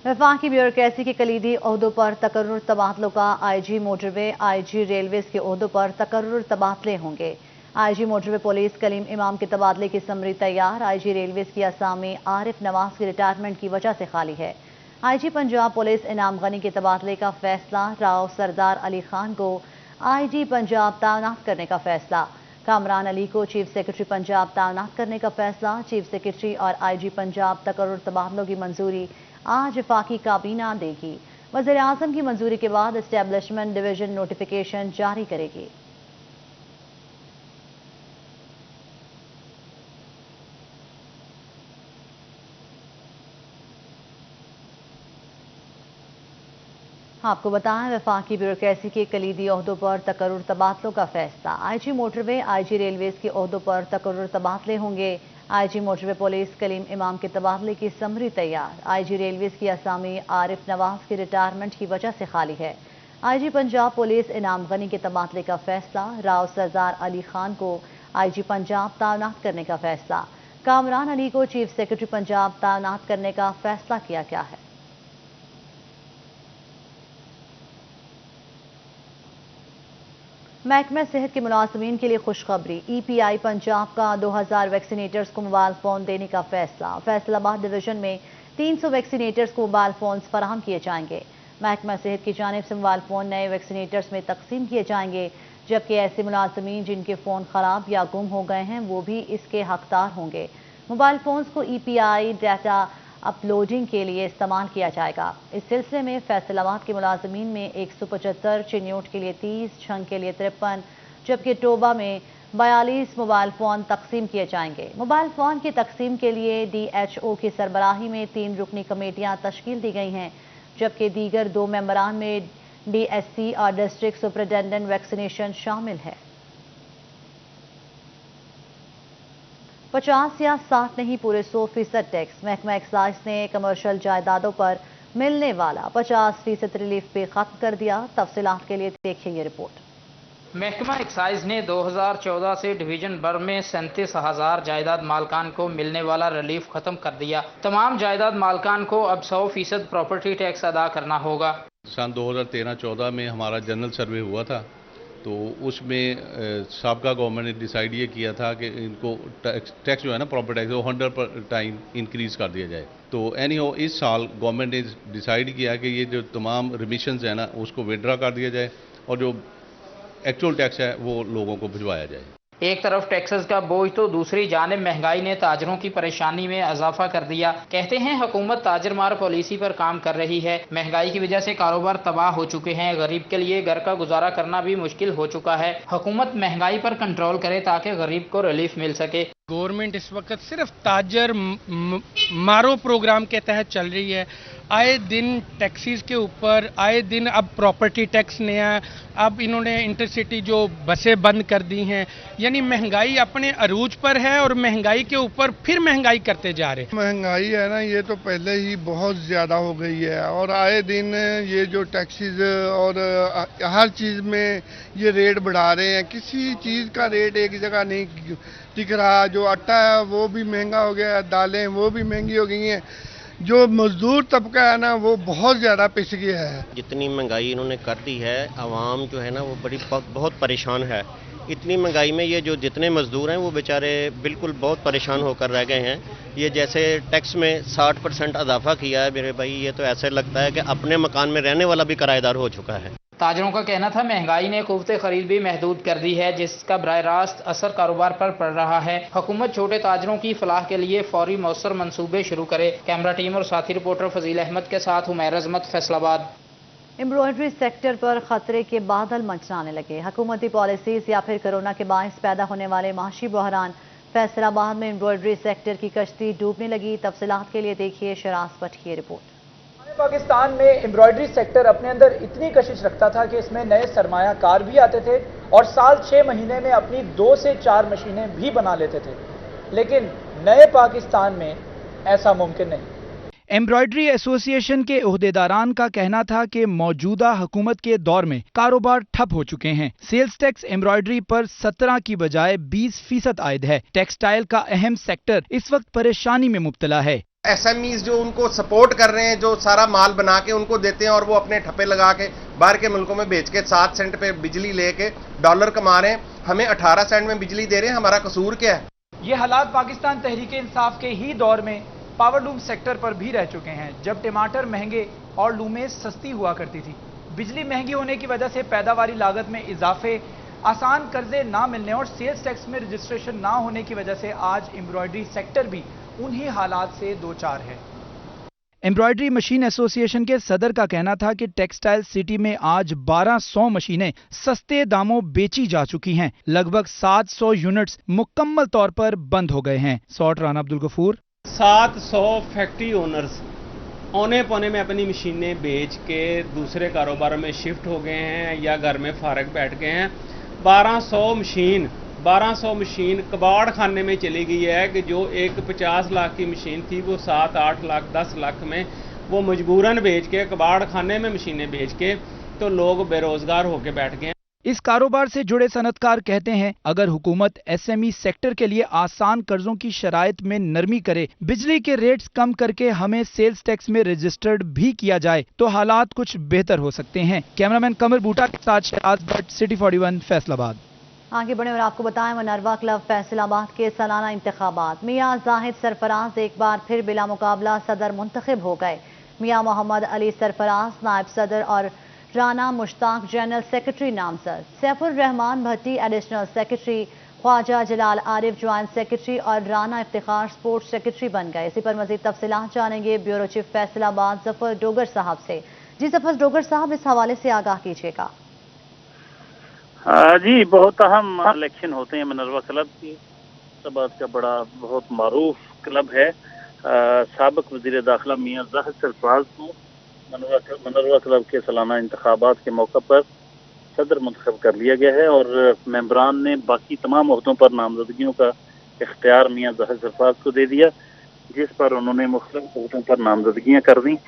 वफाकी ब्यूरोक्रेसी के कलीदी ओहदों पर तकर्रुर तबादलों का IG मोटरवे, IG रेलवेज के ओहदों पर तकर्रुर तबादले होंगे। IG मोटरवे पुलिस कलीम इमाम के तबादले की समरी तैयार। IG रेलवेज की असामी आरिफ नवाज की रिटायरमेंट की वजह से खाली है। IG पंजाब पुलिस इनाम गनी के तबादले का फैसला। राव सरदार अली खान को IG पंजाब तैनात करने का फैसला। कामरान अली को चीफ सेक्रेटरी पंजाब तैनात करने का फैसला। चीफ सेक्रेटरी और IG पंजाब तकर्रुर तबादलों की मंजूरी आज वफाकी काबीना देगी। वज़ीर आज़म की मंजूरी के बाद एस्टेब्लिशमेंट डिवीजन नोटिफिकेशन जारी करेगी। आपको बताएं, वफाकी ब्यूरोक्रेसी के कलीदी ओहदों पर तकर्रुर तबादलों का फैसला। IG मोटरवे, IG रेलवेज के ओहदों पर तकर्रुर तबादले होंगे। IG मोटरवे पुलिस कलीम इमाम के तबादले की समरी तैयार। IG रेलवेज की असामी आरिफ नवाज की रिटायरमेंट की वजह से खाली है। IG पंजाब पुलिस इनाम गनी के तबादले का फैसला। राव सरदार अली खान को IG पंजाब तैनात करने का फैसला। कामरान अली को चीफ सेक्रेटरी पंजाब तैनात करने का फैसला किया गया है। महकमा सेहत के मुलाजमीन के लिए खुशखबरी। EPI पंजाब का 2000 वैक्सीनेटर्स को मोबाइल फोन देने का फैसला। फैसलाबाद डिवीजन में 300 वैक्सीनेटर्स को मोबाइल फोन फराहम किए जाएंगे। महकमा सेहत की जानिब से मोबाइल फोन नए वैक्सीनेटर्स में तकसीम किए जाएंगे, जबकि ऐसे मुलाजमीन जिनके फोन खराब या गुम हो गए हैं वो भी इसके हकदार होंगे। मोबाइल फोन को EPI डाटा अपलोडिंग के लिए इस्तेमाल किया जाएगा। इस सिलसिले में फैसलाबाद के मुलाजमीन में 175, चिन्योट के लिए 30, छंग के लिए 53, जबकि टोबा में 42 मोबाइल फ़ोन तकसीम किए जाएंगे। मोबाइल फ़ोन की तकसीम के लिए DHO की सरबराही में 3 रुकनी कमेटियां तश्कील दी गई हैं, जबकि दीगर 2 मेंबरान में DSC और डिस्ट्रिक्ट सुपरिटेंडेंट वैक्सीनेशन शामिल है। 50 या 60 नहीं, पूरे 100% टैक्स। महकमा एक्साइज ने कमर्शियल जायदादों पर मिलने वाला 50% रिलीफ पे खत्म कर दिया। तफसीलात के लिए देखिए ये रिपोर्ट। महकमा एक्साइज ने 2014 से डिवीजन भर में 37,000 जायदाद मालकान को मिलने वाला रिलीफ खत्म कर दिया। तमाम जायदाद मालकान को अब 100% प्रॉपर्टी टैक्स अदा करना होगा। सन 2013-14 में हमारा जनरल सर्वे हुआ था, तो उसमें साबका गवर्नमेंट ने डिसाइड ये किया था कि इनको टैक्स जो है ना, प्रॉपर्टी टैक्स, वो 100% इंक्रीज़ कर दिया जाए। तो एनी हो, इस साल गवर्नमेंट ने डिसाइड किया कि ये जो तमाम रिमिशंस है ना, उसको विड्रा कर दिया जाए और जो एक्चुअल टैक्स है वो लोगों को भिजवाया जाए। एक तरफ टैक्सेस का बोझ तो दूसरी जानिब महंगाई ने ताजरों की परेशानी में इजाफा कर दिया। कहते हैं हुकूमत ताजर मार पॉलिसी पर काम कर रही है। महंगाई की वजह से कारोबार तबाह हो चुके हैं। गरीब के लिए घर का गुजारा करना भी मुश्किल हो चुका है। हुकूमत महंगाई पर कंट्रोल करे ताकि गरीब को रिलीफ मिल सके। गवर्नमेंट इस वक्त सिर्फ ताजर मारो प्रोग्राम के तहत चल रही है। आए दिन टैक्सीज के ऊपर, आए दिन अब प्रॉपर्टी टैक्स नया, अब इन्होंने इंटरसिटी जो बसें बंद कर दी हैं। यानी महंगाई अपने अरूज पर है और महंगाई के ऊपर फिर महंगाई करते जा रहे हैं। महंगाई है ना, ये तो पहले ही बहुत ज़्यादा हो गई है और आए दिन ये जो टैक्सीज और हर चीज़ में ये रेट बढ़ा रहे हैं। किसी चीज़ का रेट एक जगह नहीं टिक रहा। जो आटा है वो भी महंगा हो गया है, दालें वो भी महंगी हो गई हैं। जो मजदूर तबका है ना, वो बहुत ज़्यादा पिस गया है। जितनी महंगाई इन्होंने कर दी है, आवाम जो है ना वो बहुत परेशान है। इतनी महंगाई में ये जो जितने मजदूर हैं वो बेचारे बिल्कुल बहुत परेशान होकर रह गए हैं। ये जैसे टैक्स में 60% इजाफा किया है मेरे भाई, ये तो ऐसे लगता है कि अपने मकान में रहने वाला भी किराएदार हो चुका है। ताजरों का कहना था महंगाई ने कुव्वत खरीद भी महदूद कर दी है, जिसका बराह रास्त असर कारोबार पर पड़ रहा है। हुकूमत छोटे ताजरों की फलाह के लिए फौरी मौसर मंसूबे शुरू करे। कैमरा टीम और साथी रिपोर्टर फजील अहमद के साथ उमैर अजमत, फैसलाबाद। एम्ब्रॉयडरी सेक्टर पर खतरे के बादल मंडराने लगे। हुकूमती पॉलिसीज या फिर कोरोना के बायस पैदा होने वाले माशी बहरान। फैसलाबाद में एम्ब्रॉयडरी सेक्टर की कश्ती डूबने लगी। तफसीलात के लिए देखिए शराज भट्ट की रिपोर्ट। पाकिस्तान में एम्ब्रॉयडरी सेक्टर अपने अंदर इतनी कशिश रखता था कि इसमें नए सरमायाकार भी आते थे और साल 6 महीने में अपनी 2 से 4 मशीनें भी बना लेते थे, लेकिन नए पाकिस्तान में ऐसा मुमकिन नहीं। एम्ब्रॉयडरी एसोसिएशन के ओहदेदारान का कहना था कि मौजूदा हुकूमत के दौर में कारोबार ठप हो चुके हैं। सेल्स टैक्स एम्ब्रॉयडरी पर 17 की बजाय 20% आयद है। टेक्सटाइल का अहम सेक्टर इस वक्त परेशानी में मुब्तला है। SMEs जो उनको सपोर्ट कर रहे हैं, जो सारा माल बना के उनको देते हैं और वो अपने ठप्पे लगा के बाहर के मुल्कों में बेच के 7 सेंट पे बिजली लेके डॉलर कमा रहे हैं, हमें 18 सेंट में बिजली दे रहे हैं, हमारा कसूर क्या है? ये हालात पाकिस्तान तहरीक इंसाफ के ही दौर में पावर लूम सेक्टर पर भी रह चुके हैं, जब टमाटर महंगे और लूमें सस्ती हुआ करती थी। बिजली महंगी होने की वजह से पैदावारी लागत में इजाफे, आसान कर्जे ना मिलने और सेल्स टैक्स में रजिस्ट्रेशन ना होने की वजह से आज एम्ब्रॉयडरी सेक्टर भी उन्हीं हालात से दो चार है। एम्ब्रॉयडरी मशीन एसोसिएशन के सदर का कहना था कि टेक्सटाइल सिटी में आज 1200 मशीनें सस्ते दामों बेची जा चुकी हैं। लगभग 700 यूनिट्स मुकम्मल तौर पर बंद हो गए हैं। सौट राना अब्दुल गफूर। 700 फैक्ट्री ओनर्स औने पौने में अपनी मशीनें बेच के दूसरे कारोबार में शिफ्ट हो गए हैं या घर में फारग बैठ गए हैं। 1200 मशीन कबाड़ खाने में चली गई है कि जो एक 50 लाख की मशीन थी वो 7-8 लाख 10 लाख में वो मजबूरन बेच के कबाड़ खाने में मशीनें बेच के तो लोग बेरोजगार होकर बैठ गए हैं। इस कारोबार से जुड़े सनतकार कहते हैं, अगर हुकूमत SME सेक्टर के लिए आसान कर्जों की शराइत में नरमी करे, बिजली के रेट्स कम करके हमें सेल्स टैक्स में रजिस्टर्ड भी किया जाए तो हालात कुछ बेहतर हो सकते हैं। कैमरामैन कमर बूटा के साथ शहराज भट्ट, सिटी 41, फैसलाबाद। आगे बढ़े और आपको बताएं, मनरवा क्लब फैसलाबाद के सालाना इंतखाबात। मियां जाहिद सरफराज एक बार फिर बिला मुकाबला सदर मुंतखब हो गए। मियां मोहम्मद अली सरफराज नायब सदर और राना मुश्ताक जनरल सेक्रेटरी नामजद, सैफुर रहमान भट्टी एडिशनल सेक्रेटरी, ख्वाजा जलाल आरिफ ज्वाइंट सेक्रेटरी और राना इफ्तिखार स्पोर्ट्स सेक्रेटरी बन गए। इसी पर मजीद तफसीलात जानेंगे ब्यूरो चीफ फैसलाबाद जफर डोगर साहब से। जी जफर डोगर साहब, इस हवाले से आगाह कीजिएगा। जी, बहुत अहम इलेक्शन होते हैं मनरवा क्लब की। फैसलाबाद का बड़ा बहुत मारूफ क्लब है। साबिक वज़ीर दाखिला मियां जाहिद सरफराज को मनरवा क्लब के सालाना इंतखाबात के मौके पर सदर मुंतखब कर लिया गया है और मेंबरान ने बाकी तमाम ओहदों पर नामजदगियों का इख्तियार मियां जाहिद सरफराज को दे दिया, जिस पर उन्होंने मुख्तलिफ ओहदों पर नामजदगियाँ कर दी,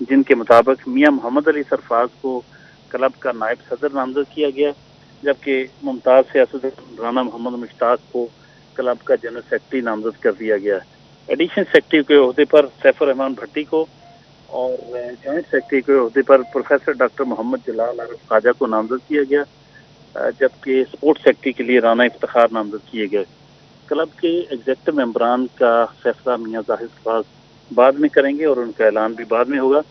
जिनके मुताबिक मियां मोहम्मद अली सरफराज को क्लब का नायब सदर नामजद किया गया, जबकि मुमताज़ सियासतदान राना मोहम्मद मुश्ताक को क्लब का जनरल सेक्रेटरी नामजद कर दिया गया। एडिशनल सेक्रेटरी के ओहदे पर सैफुर रहमान भट्टी को और जॉइंट सेक्रेटरी के ओहदे पर प्रोफेसर डॉक्टर मोहम्मद जलाल आरिफ ख्वाजा को नामजद किया गया, जबकि स्पोर्ट्स सेक्रेटरी के लिए राना इफ्तिखार नामजद किए गए। क्लब के एग्जेक्टिव मेंबरान का फैसला मियां जाहिद सरफराज बाद में करेंगे और उनका ऐलान भी बाद में होगा।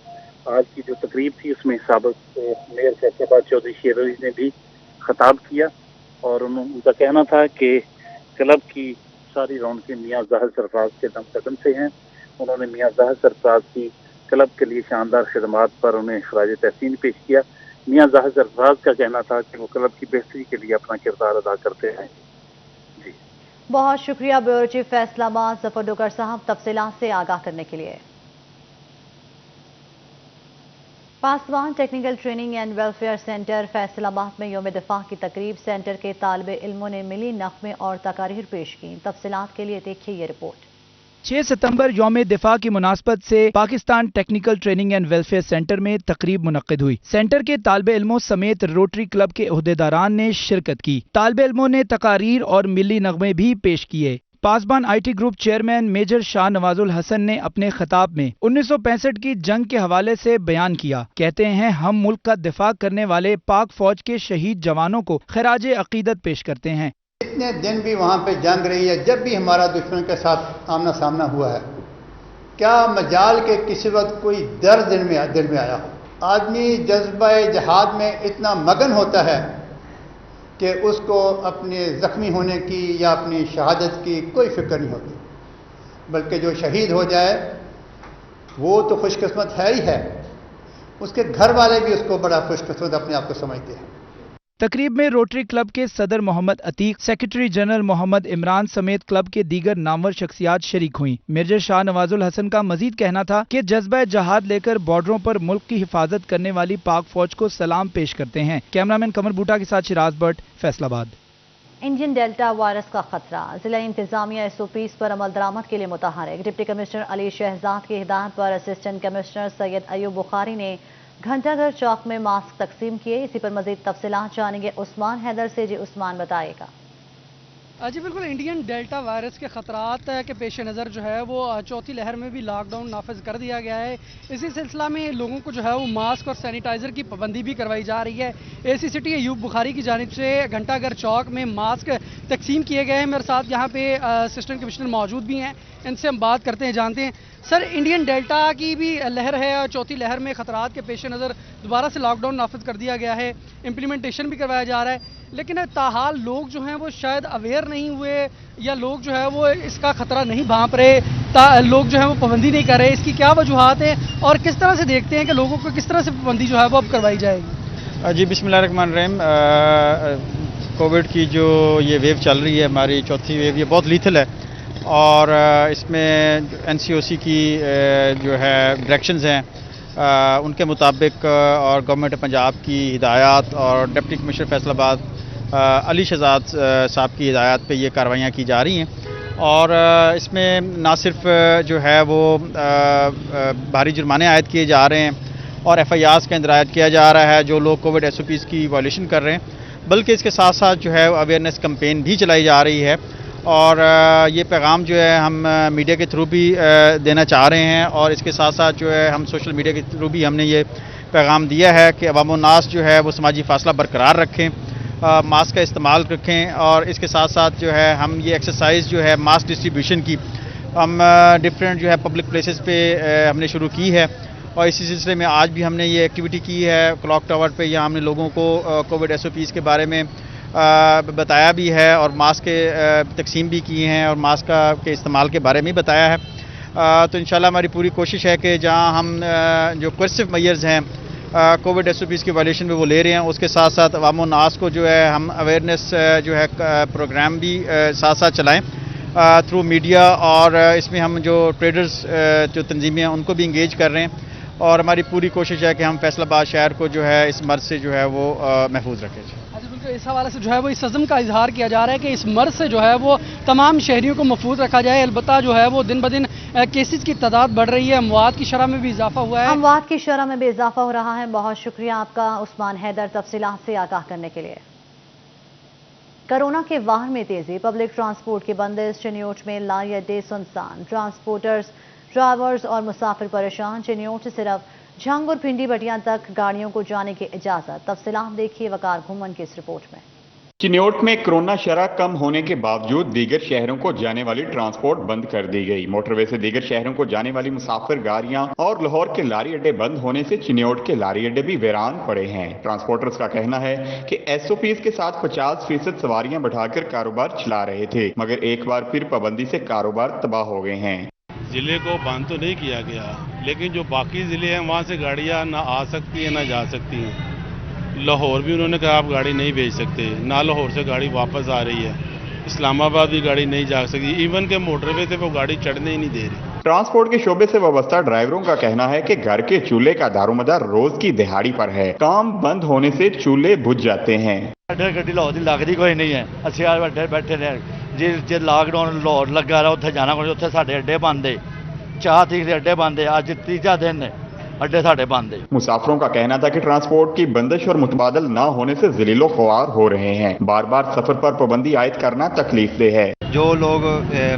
आज की जो तकरीब थी उसमें साबिक मेयर फैसलाबाद चौधरी शेर अली ने भी खिताब किया और उनका कहना था कि क्लब की सारी रौनकें मियां जाहिद सरफराज के दम कदम से हैं। उन्होंने मियां जाहिद सरफराज की क्लब के लिए शानदार खिदमात पर उन्हें खराज तहसीन पेश किया। मियां जाहिद सरफराज का कहना था कि वो क्लब की बेहतरी के लिए अपना किरदार अदा करते हैं। जी, बहुत शुक्रिया ब्यूरो चीफ फैसलाबाद जफर डोगर साहब तफसीलात से आगाह करने के लिए। Paswan technical training and welfare centre Faisalabad में यौम दिफा की तकरीब। सेंटर के तालिब इल्मों ने मिली नग़मे और तकारीर पेश की। तफसीलात के लिए देखिए ये रिपोर्ट। 6 सितंबर यौम दिफा की मुनासबत से Pakistan technical training and welfare centre में तकरीब मुनक्किद हुई। सेंटर के तालिब इल्मों समेत रोटरी क्लब के ओहदेदारान ने शिरकत की। तालिब इल्मों ने तकारीर और मिली नग़मे भी पेश किए। Pasban IT group chairman major Shah Nawazul Hasan ने अपने खिताब में 1965 की जंग के हवाले से बयान किया। कहते हैं, हम मुल्क का दिफा करने वाले पाक फौज के शहीद जवानों को खराज अकीदत पेश करते हैं। इतने दिन भी वहाँ पे जंग रही है, जब भी हमारा दुश्मन के साथ आमना सामना हुआ है, क्या मजाल के किसी वक्त कोई दर्द दिल में आया हो। आदमी जज्बा जहाद में इतना मगन होता है कि उसको अपने ज़ख्मी होने की या अपनी शहादत की कोई फिक्र नहीं होती, बल्कि जो शहीद हो जाए वो तो खुशकिस्मत है ही है, उसके घर वाले भी उसको बड़ा खुशकिस्मत अपने आप को समझते हैं। तकरीब में रोटरी क्लब के सदर मोहम्मद अतीक, सेक्रेटरी जनरल मोहम्मद इमरान समेत क्लब के दीगर नामवर शख्सियात शरीक हुई। मेजर शाह नवाजुल हसन का मजीद कहना था कि जज्बा जहाद लेकर बॉर्डरों पर मुल्क की हिफाजत करने वाली पाक फौज को सलाम पेश करते हैं। कैमरामैन कमर बूटा के साथ Shahraj Bhatt, Faisalabad. Indian delta virus का खतरा, जिला इंतजामिया SOPs पर अमल दरामद के लिए मुतहरिक। डिप्टी कमिश्नर अली शहजाद की हिदायत पर असिस्टेंट कमिश्नर सैयद अयूब बुखारी ने घंटाघर चौक में मास्क तकसीम किए। इसी पर मजीद तफसीलात जानेंगे उस्मान हैदर से। जी उस्मान, बताइएगा। جی بالکل، انڈین ڈیلٹا وائرس کے خطرات کے پیش نظر جو ہے وہ چوتھی لہر میں بھی لاک ڈاؤن نافذ کر دیا گیا ہے۔ اسی سلسلہ میں لوگوں کو جو ہے وہ ماسک اور سینیٹائزر کی پابندی بھی کروائی جا رہی ہے۔ اے سی سٹی ایوب بخاری کی جانب سے گھنٹہ گھر چوک میں ماسک تقسیم کیے گئے ہیں۔ میرے ساتھ یہاں پہ اسسٹنٹ کمشنر موجود بھی ہیں، ان سے ہم بات کرتے ہیں، جانتے ہیں۔ سر، انڈین ڈیلٹا کی بھی لہر ہے اور چوتھی لہر میں خطرات کے پیش نظر دوبارہ سے لاک ڈاؤن نافذ کر دیا گیا ہے، امپلیمنٹیشن بھی کروایا جا رہا ہے، لیکن تاحال لوگ جو ہیں وہ شاید اویئر نہیں ہوئے یا لوگ جو ہے وہ اس کا خطرہ نہیں بھانپ رہے، لوگ جو ہیں وہ پابندی نہیں کر رہے۔ اس کی کیا وجوہات ہیں اور کس طرح سے دیکھتے ہیں کہ لوگوں کو کس طرح سے پابندی جو ہے وہ اب کروائی جائے گی؟ جی بسم اللہ الرحمن الرحیم۔ کووڈ کی جو یہ ویو چل رہی ہے، ہماری چوتھی ویو، یہ بہت لیتھل ہے اور اس میں این سی او سی کی جو ہے ڈائریکشنز ہیں ان کے مطابق اور گورنمنٹ پنجاب کی ہدایات اور ڈپٹی کمشنر فیصل آباد علی شہزاد صاحب کی ہدایات پہ یہ کارروائیاں کی جا رہی ہیں اور اس میں نہ صرف جو ہے وہ بھاری جرمانے عائد کیے جا رہے ہیں اور ایف آئی آرز کا اندراج کیا جا رہا ہے جو لوگ کووڈ ایس او پیز کی وائلیشن کر رہے ہیں، بلکہ اس کے ساتھ ساتھ جو ہے اویئرنیس کمپین بھی چلائی جا رہی ہے اور یہ پیغام جو ہے ہم میڈیا کے تھرو بھی دینا چاہ رہے ہیں اور اس کے ساتھ ساتھ جو ہے ہم سوشل میڈیا کے تھرو بھی ہم نے یہ پیغام دیا ہے کہ عوام الناس جو ہے وہ سماجی فاصلہ برقرار رکھیں، ماسک کا استعمال رکھیں اور اس کے ساتھ ساتھ جو ہے ہم یہ ایکسرسائز جو ہے ماسک ڈسٹریبیوشن کی ہم ڈفرینٹ جو ہے پبلک پلیسز پہ ہم نے شروع کی ہے اور اسی سلسلے میں آج بھی ہم نے یہ ایکٹیویٹی کی ہے کلاک ٹاور پہ، یہاں ہم نے لوگوں کو کووڈ ایس او پیز کے بارے میں بتایا بھی ہے اور ماسک کے تقسیم بھی کی ہیں اور ماسک کے استعمال کے بارے میں بتایا ہے۔ تو انشاءاللہ ہماری پوری کوشش ہے کہ جہاں ہم جو کوئرسو میئرز ہیں کووڈ ایس او پیز کی وائلیشن میں وہ لے رہے ہیں، اس کے ساتھ ساتھ عوام الناس کو جو ہے ہم اویئرنیس جو ہے پروگرام بھی ساتھ ساتھ چلائیں تھرو میڈیا اور اس میں ہم جو ٹریڈرز جو تنظیمیں ہیں ان کو بھی انگیج کر رہے ہیں اور ہماری پوری کوشش ہے کہ ہم فیصل آباد شہر کو جو ہے اس مرض سے جو ہے وہ محفوظ رکھیں۔ اس حوالے سے جو ہے وہ اس عزم کا اظہار کیا جا رہا ہے کہ اس مرض سے جو ہے وہ تمام شہریوں کو محفوظ رکھا جائے۔ البتہ جو ہے وہ دن بدن کیسز کی تعداد بڑھ رہی ہے، اموات کی شرح میں بھی اضافہ ہوا ہے۔ اموات کی شرح میں بھی اضافہ ہو رہا ہے۔ بہت شکریہ آپ کا عثمان حیدر تفصیلات سے آگاہ کرنے کے لیے۔ کرونا کے واہن میں تیزی، پبلک ٹرانسپورٹ کی بندش، چنیوٹ میں لائی اڈے سنسان، ٹرانسپورٹرز، ڈرائیورز اور مسافر پریشان۔ چنیوٹ سے صرف جھنگ اور پنڈی بٹیاں تک گاڑیوں کو جانے کی اجازت۔ تفصیلات دیکھیے وقار گھومن کی اس رپورٹ میں۔ چنیوٹ میں کرونا شرح کم ہونے کے باوجود دیگر شہروں کو جانے والی ٹرانسپورٹ بند کر دی گئی۔ موٹر وے سے دیگر شہروں کو جانے والی مسافر گاڑیاں اور لاہور کے لاری اڈے بند ہونے سے چنیوٹ کے لاری اڈے بھی ویران پڑے ہیں۔ ٹرانسپورٹرز کا کہنا ہے کہ ایس او پیز کے ساتھ 50% سواریاں بٹھا کر کاروبار چلا رہے تھے، مگر ایک بار پھر پابندی سے کاروبار تباہ ہو گئے ہیں۔ ضلع کو بند تو نہیں کیا گیا، لیکن جو باقی ضلع ہیں وہاں سے گاڑیاں نہ آ سکتی ہیں نہ جا سکتی ہیں۔ لاہور بھی انہوں نے کہا آپ گاڑی نہیں بھیج سکتے، نہ لاہور سے گاڑی واپس آ رہی ہے، اسلام آباد بھی گاڑی نہیں جا سکتی، ایون کہ موٹر وے سے وہ گاڑی چڑھنے ہی نہیں دے رہی۔ ٹرانسپورٹ کے شعبے سے وابستہ ڈرائیوروں کا کہنا ہے کہ گھر کے چولہے کا دارومدار روز کی دہاڑی پر ہے، کام بند ہونے سے چولہے بجھ جاتے ہیں۔ گڈی لاہور کی لگتی کوئی نہیں ہے، اسی اڈے بیٹھے رہے، جی لاک ڈاؤن لاہور لگا رہا اتنے جانا کوئی، اتنے سارے اڈے بند ہے، 4 تاریخ سے اڈے بند ہے، اج تیجا دن ہے، اڈے ساڈے بند ہے۔ مسافروں کا کہنا تھا کہ ٹرانسپورٹ کی بندش اور متبادل نہ ہونے سے ذلیل و خوار ہو رہے ہیں، بار بار سفر پر پابندی عائد کرنا تکلیف دہ ہے۔ جو لوگ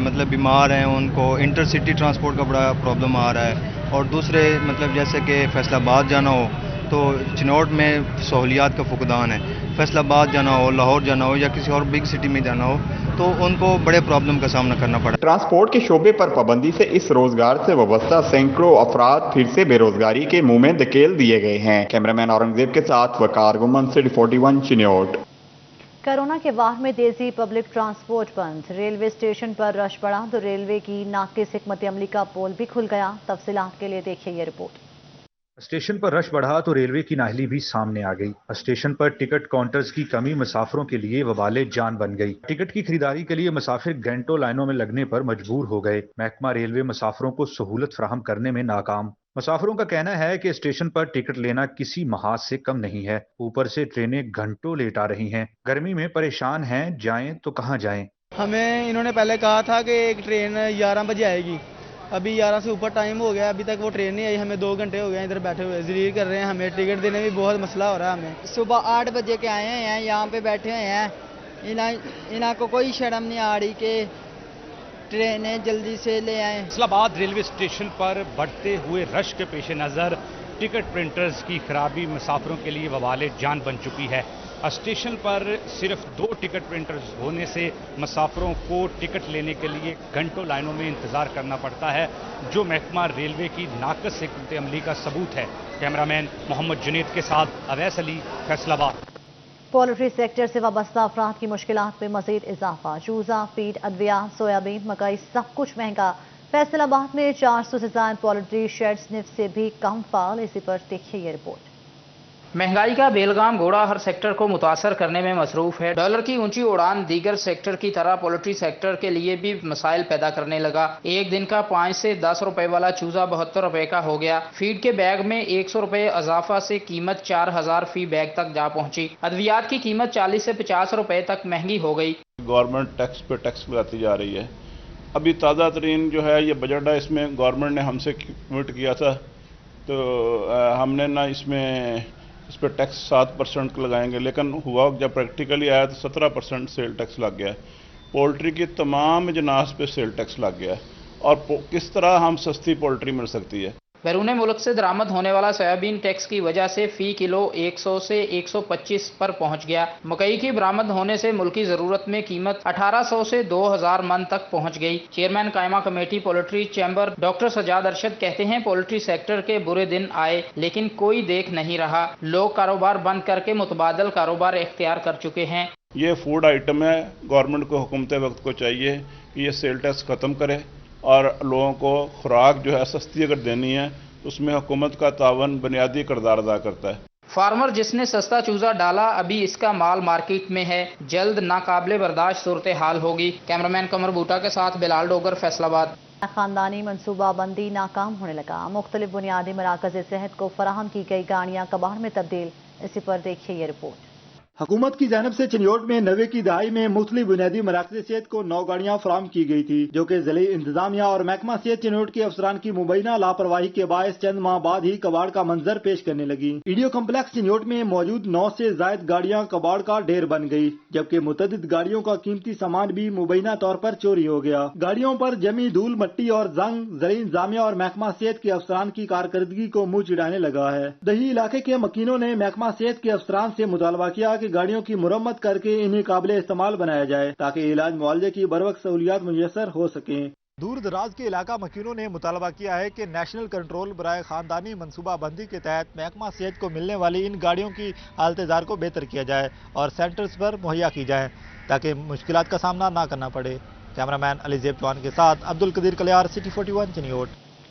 مطلب بیمار ہیں ان کو انٹر سٹی ٹرانسپورٹ کا بڑا پرابلم آ رہا ہے اور دوسرے مطلب جیسے کہ فیصل آباد جانا ہو تو چنوٹ میں سہولیات کا فقدان ہے، فیصل آباد جانا ہو، لاہور جانا ہو یا کسی اور بگ سٹی میں جانا ہو تو ان کو بڑے پرابلم کا سامنا کرنا پڑا۔ ٹرانسپورٹ کے شعبے پر پابندی سے اس روزگار سے وابستہ سینکڑوں افراد پھر سے بے روزگاری کے منہ میں دھکیل دیے گئے ہیں۔ کیمرامین اورنگزیب کے ساتھ وقار گمن، سٹی 41 چنیوٹ۔ کرونا کے واہ میں تیزی، پبلک ٹرانسپورٹ بند، ریلوے اسٹیشن پر رش بڑھا تو ریلوے کی ناقص حکمت عملی کا پول بھی کھل گیا۔ تفصیلات کے لیے دیکھیے یہ رپورٹ۔ اسٹیشن پر رش بڑھا تو ریلوے کی نااہلی بھی سامنے آ گئی۔ اسٹیشن پر ٹکٹ کاؤنٹرز کی کمی مسافروں کے لیے وبال جان بن گئی۔ ٹکٹ کی خریداری کے لیے مسافر گھنٹوں لائنوں میں لگنے پر مجبور ہو گئے۔ محکمہ ریلوے مسافروں کو سہولت فراہم کرنے میں ناکام۔ مسافروں کا کہنا ہے کہ اسٹیشن پر ٹکٹ لینا کسی محاذ سے کم نہیں ہے، اوپر سے ٹرینیں گھنٹوں لیٹ آ رہی ہیں، گرمی میں پریشان ہیں، جائیں تو کہاں جائیں۔ ہمیں انہوں نے پہلے کہا تھا کہ ایک ٹرین 11 بجے آئے گی، ابھی 11 سے اوپر ٹائم ہو گیا، ابھی تک وہ ٹرین نہیں آئی، ہمیں 2 گھنٹے ہو گئے ادھر بیٹھے ہوئے، ذلیل کر رہے ہیں ہمیں، ٹکٹ دینے میں بہت مسئلہ ہو رہا ہے ہمیں۔ صبح 8 بجے کے آئے ہیں، یہاں پہ بیٹھے ہوئے ہیں، इन्हें को कोई शर्म नहीं आ रही कि ट्रेनें जल्दी से ले आएं। फैसलाबाद रेलवे स्टेशन पर बढ़ते हुए रश के पेश नज़र टिकट प्रिंटर्स की खराबी मुसाफिरों के लिए वबाले जान बन चुकी है। स्टेशन पर सिर्फ 2 टिकट प्रिंटर्स होने से मुसाफिरों को टिकट लेने के लिए घंटों लाइनों में इंतजार करना पड़ता है, जो महकमा रेलवे की नाक़िस हिकमत अमली का सबूत है। कैमरामैन मोहम्मद जुनेद के साथ अवैस अली, फैसलाबाद। पोल्ट्री सेक्टर से वाबस्ता अफराद की मुश्किलात में मजीद इजाफा। चूजा, फीड, अद्विया, सोयाबीन, मकई सब कुछ महंगा। फैसलाबाद में 400 से ज्यादा पोल्ट्री शेड्स निफ्ट से भी कम फाल। इसी पर देखिए ये रिपोर्ट। महंगाई का बेलगाम घोड़ा हर सेक्टर को मुतासर करने में मसरूफ है। डॉलर की ऊंची उड़ान दीगर सेक्टर की तरह पोल्ट्री सेक्टर के लिए भी मसाइल पैदा करने लगा। एक दिन का 5 से 10 रुपए वाला चूजा 72 रुपए का हो गया। फीड के बैग में 100 रुपए इजाफा से कीमत 4000 फी बैग तक जा पहुंची। अद्वियात की कीमत 40 से 50 रुपए तक महंगी हो गई। गवर्नमेंट टैक्स पे टैक्स लगाती जा रही है। अभी ताज़ा तरीन जो है ये बजट है, इसमें गवर्नमेंट ने हमसे कमिट किया था, तो हमने ना इस पर टैक्स 7% लगाएंगे, लेकिन हुआ जब प्रैक्टिकली आया तो 17% सेल टैक्स लग गया है। पोल्ट्री की तमाम अजनास पे सेल टैक्स लग गया है, और किस तरह हम सस्ती पोल्ट्री मिल सकती है। बैरून मुल्क से दरामद होने वाला सोयाबीन टैक्स की वजह से फी किलो 100 से 125 पर पहुंच गया। मकई की बरामद होने से मुल्की जरूरत में कीमत 1800 से 2000 मन तक पहुंच गई। चेयरमैन कायमा committee poultry chamber doctor Sajjad Arshad कहते हैं, पोल्ट्री सेक्टर के बुरे दिन आए लेकिन कोई देख नहीं रहा। लोग कारोबार बंद करके मुतबादल कारोबार इख्तियार कर चुके हैं। ये फूड आइटम है, गवर्नमेंट को हुकूमत वक्त को चाहिए कि ये सेल टैक्स ख़त्म करे और लोगों को खुराक जो है सस्ती अगर देनी है तो उसमें हुकूमत का तावन बुनियादी किरदार अदा करता है। फार्मर जिसने सस्ता चूजा डाला अभी इसका माल मार्केट में है, जल्द नाकाबिले बर्दाश्त सूरत हाल होगी। कैमरामैन कमर बूटा के साथ बिलाल डोगर, फैसलाबाद। खानदानी मनसूबाबंदी नाकाम होने लगा। मुख्तलिफ बुनियादी मराकज़ सेहत को फराहम की गई गाड़ियाँ कबाड़ में तब्दील। इसी पर देखिए ये रिपोर्ट। हुकूमत की जानिब से चिन्योट में 90 की दहाई में मुख्तलिफ बुनियादी मराकज़ सेहत को 9 गाड़ियाँ फराहम की गई थी, जो कि ज़िले इंतजामिया और महकमा सेहत चिन्योट के अफसरान की मुबैना लापरवाही के बायस चंद माह बाद ही कबाड़ का मंजर पेश करने लगी। ईडियो कम्प्लेक्स चिन्योट में मौजूद 9 से जायद गाड़ियाँ कबाड़ का ढेर बन गई, जबकि मुतअद्दिद गाड़ियों का कीमती सामान भी मुबैना तौर पर चोरी हो गया। गाड़ियों पर जमी धूल, मट्टी और जंग ज़िले इंतजामिया और महकमा सेहत के अफसरान की कारकर्दगी को मुँह चिढ़ाने लगा है। दही इलाके के मकीनों ने महकमा सेहत के अफसरान से मुतालबा किया कि गाड़ियों की मुरम्मत करके इन्हें काबिले इस्तेमाल बनाया जाए, ताकि इलाज मुआवजे की बरवक्त सहूलियात मुयसर हो सकें। दूर दराज के इलाका मकीनों ने मुतालबा किया है कि नेशनल कंट्रोल बराए खानदानी मनसूबाबंदी के तहत महकमा सेहत को मिलने वाली इन गाड़ियों की हालत-ए-जार को बेहतर किया जाए और सेंटर्स पर मुहैया की जाए, ताकि मुश्किलात का सामना ना करना पड़े। कैमरामैन अली ज़ेब चौहान के साथ अब्दुल कदीर कलियार, सिटी 41 चिन्योट।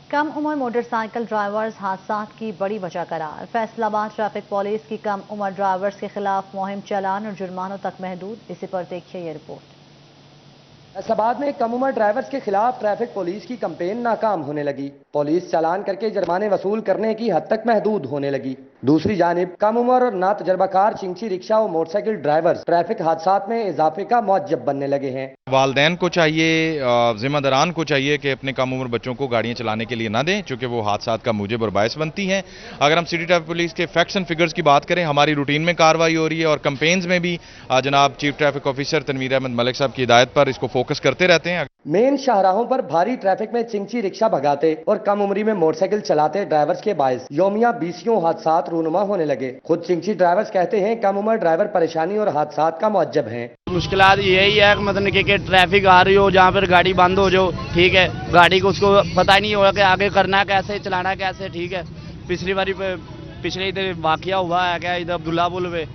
कम उम्र मोटरसाइकिल ड्राइवर्स हादसात की बड़ी वजह करार। फैसलाबाद ट्रैफिक पुलिस की कम उम्र ड्राइवर्स के खिलाफ मुहिम चालान और जुर्मानों तक महदूद। इसी पर देखिए ये रिपोर्ट। फैसलाबाद में कम उम्र ड्राइवर्स के खिलाफ ट्रैफिक पुलिस की कैंपेन नाकाम होने लगी। पुलिस चालान करके जुर्माने वसूल करने की हद तक महदूद होने लगी। दूसरी जानिब कम उम्र और ना तजर्बाकार चिंची रिक्शा और मोटरसाइकिल ड्राइवर्स ट्रैफिक हादसात में इजाफे का मौजब बनने लगे हैं। वालदैन को चाहिए, जिम्मेदारान को चाहिए कि अपने कम उम्र बच्चों को गाड़ियां चलाने के लिए ना दें, चूंकि वो हादसात का मूजिब और बायस बनती हैं। अगर हम सिटी ट्रैफिक पुलिस के फैक्ट्स एंड फिगर्स की बात करें, हमारी रूटीन में कार्रवाई हो रही है और कैंपेन्स में भी जनाब chief traffic officer Tanveer Ahmad Malik साहब की हिदायत पर इसको फोकस करते रहते हैं। मेन शाहराहों पर भारी ट्रैफिक में चिंची रिक्शा भगाते और कम उम्री में मोटरसाइकिल चलाते ड्राइवर्स के बायस योमिया 20 हादसात रूनुमा होने लगे। खुद चिंची ड्राइवर्स कहते हैं कम उम्र ड्राइवर परेशानी और हादसात का मुअज्जब हैं। मुश्किलात यही है मतलब कि ट्रैफिक आ रही हो, जहाँ पर गाड़ी बंद हो जाओ, ठीक है, गाड़ी को उसको पता ही नहीं होगा कि आगे करना कैसे, चलाना कैसे, ठीक है। पिछले इधर वाकया हुआ है क्या, इधर अब्दुल्ला पुल पे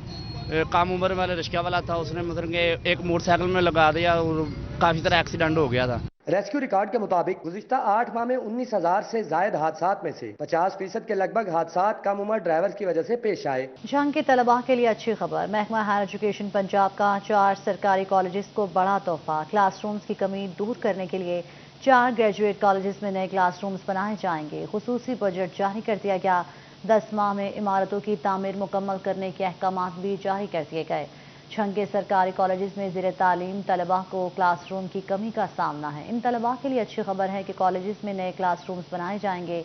कम उम्र वाला रिक्शा वाला था, उसने मतलब कि एक मोटरसाइकिल में लगा दिया और काफी तरह एक्सीडेंट हो गया था। रेस्क्यू रिकॉर्ड के मुताबिक गुज़िश्ता 8 माह में 19,000 से जायद हादसात में से 50% के लगभग हादसात कम उम्र ड्राइवर की वजह से पेश आए। जंग के तलबा के लिए अच्छी खबर। महकमा हायर एजुकेशन पंजाब का 4 सरकारी कॉलेजेस को बड़ा तोहफा। क्लासरूम्स की कमी दूर करने के लिए 4 ग्रेजुएट कॉलेजेस में नए क्लासरूम्स बनाए जाएंगे। खुसूसी बजट जारी कर दिया गया। 10 माह में इमारतों की तामीर मुकम्मल करने के अहकामात भी जारी कर दिए गए। छंग के सरकारी कॉलेजेस में ज़ेर तालीम तलबा को क्लासरूम की कमी का सामना है। इन तलबा के लिए अच्छी खबर है कि कॉलेजेस में नए क्लासरूम्स बनाए जाएंगे।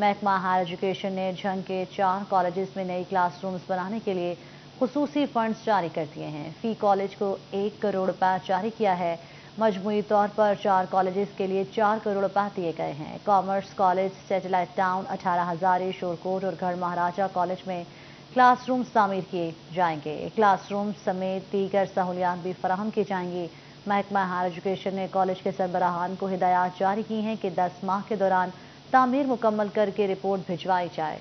महकमा हायर एजुकेशन ने झंग के 4 कॉलेजेस में नई क्लासरूम्स बनाने के लिए خصوصی فنڈز جاری کر دیے ہیں۔ فی کالج کو 1 کروڑ روپے جاری کیا ہے۔ مجموعی طور پر 4 کالجز کے لیے 4 کروڑ روپے دیے گئے ہیں۔ Commerce college, Satellite Town, 18 Hazari, Shorkot اور گڑھ مہاراجہ کالج میں کلاس رومز تعمیر کیے جائیں گے۔ کلاس روم سمیت دیگر سہولیات بھی فراہم کی جائیں گی۔ محکمہ ہائر ایجوکیشن نے کالج کے سربراہان کو ہدایات جاری کی ہیں کہ 10 ماہ کے دوران تعمیر مکمل کر کے رپورٹ بھجوائی جائے۔